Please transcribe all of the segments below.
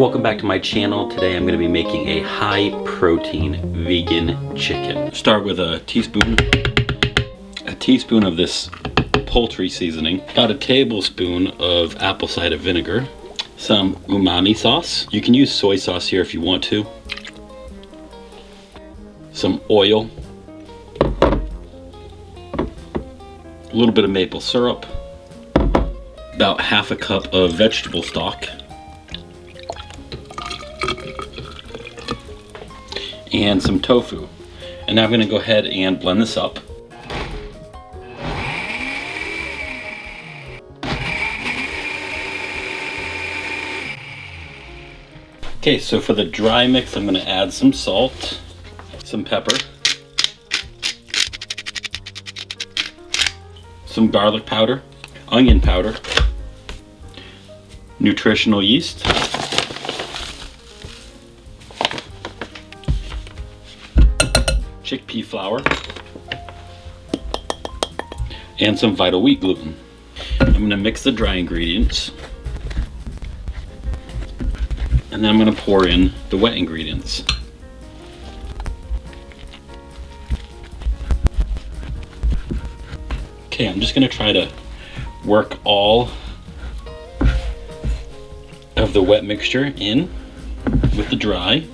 Welcome back to my channel. Today I'm going to be making a high protein vegan chicken. Start with a teaspoon of this poultry seasoning, about a tablespoon of apple cider vinegar, some umami sauce. You can use soy sauce here if you want to. Some oil, a little bit of maple syrup, about half a cup of vegetable stock, and some tofu. And now I'm going to go ahead and blend this up. Okay, so for the dry mix, I'm going to add some salt, some pepper, some garlic powder, onion powder, nutritional yeast, chickpea flour, and some vital wheat gluten. I'm going to mix the dry ingredients, and then I'm going to pour in the wet ingredients. Okay, I'm just going to try to work all of the wet mixture in with the dry,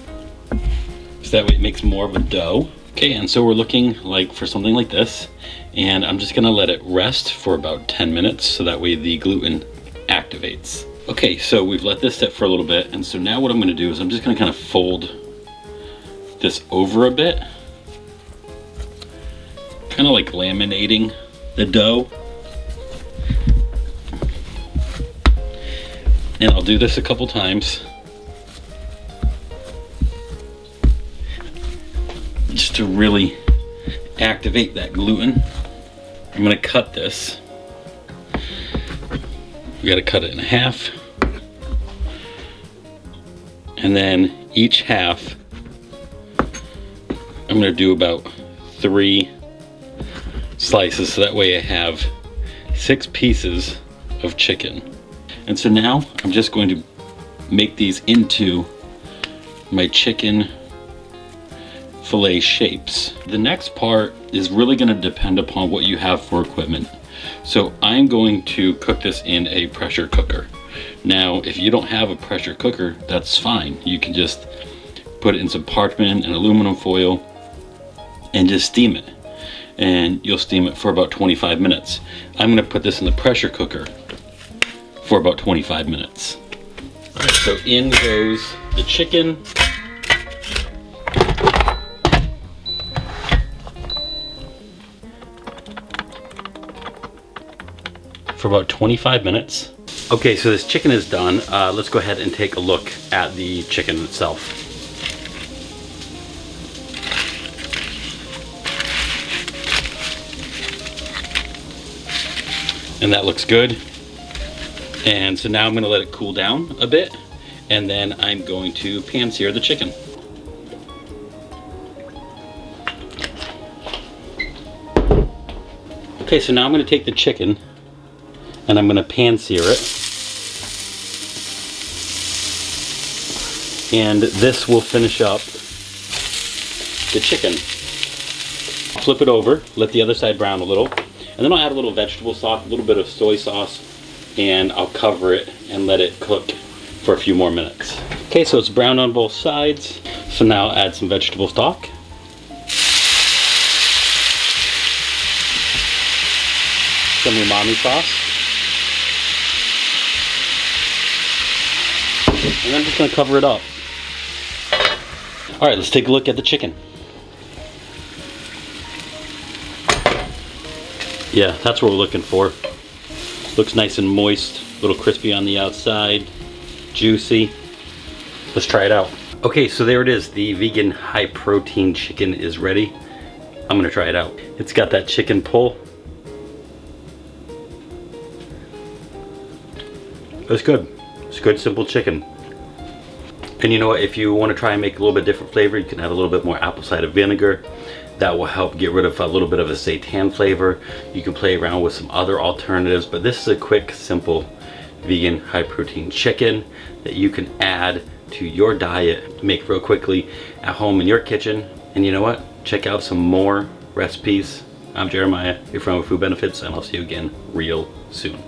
so that way it makes more of a dough. Okay, and so we're looking like for something like this, and I'm just gonna let it rest for about 10 minutes so that way the gluten activates. Okay, so we've let this sit for a little bit, and so now what I'm gonna do is I'm just gonna kind of fold this over a bit, kind of like laminating the dough. And I'll do this a couple times, just to really activate that gluten. I'm gonna cut this. We gotta cut it in half. And then each half, I'm gonna do about 3 slices, so that way I have 6 pieces of chicken. And so now I'm just going to make these into my chicken fillet shapes. The next part is really going to depend upon what you have for equipment. So I'm going to cook this in a pressure cooker. Now, if you don't have a pressure cooker, that's fine. You can just put it in some parchment and aluminum foil and just steam it. And you'll steam it for about 25 minutes. I'm going to put this in the pressure cooker for about 25 minutes. All right, so in goes the chicken. For about 25 minutes. Okay, so this chicken is done. Let's go ahead and take a look at the chicken itself. And that looks good. And so now I'm going to let it cool down a bit, and then I'm going to pan sear the chicken. Okay, so now I'm going to take the chicken and I'm going to pan sear it. And this will finish up the chicken. Flip it over, let the other side brown a little, and then I'll add a little vegetable stock, a little bit of soy sauce, and I'll cover it and let it cook for a few more minutes. Okay, so it's brown on both sides. So now I'll add some vegetable stock. Some umami sauce. And I'm just gonna cover it up. All right, let's take a look at the chicken. Yeah, that's what we're looking for. Looks nice and moist, a little crispy on the outside, juicy. Let's try it out. Okay, so there it is. The vegan high protein chicken is ready. I'm gonna try it out. It's got that chicken pull. It's good. It's good, simple chicken. And you know what, if you want to try and make a little bit different flavor, you can add a little bit more apple cider vinegar. That will help get rid of a little bit of a seitan flavor. You can play around with some other alternatives, but this is a quick, simple vegan high protein chicken that you can add to your diet, make real quickly at home in your kitchen. And you know what? Check out some more recipes. I'm Jeremiah, you're from Food Benefits, and I'll see you again real soon.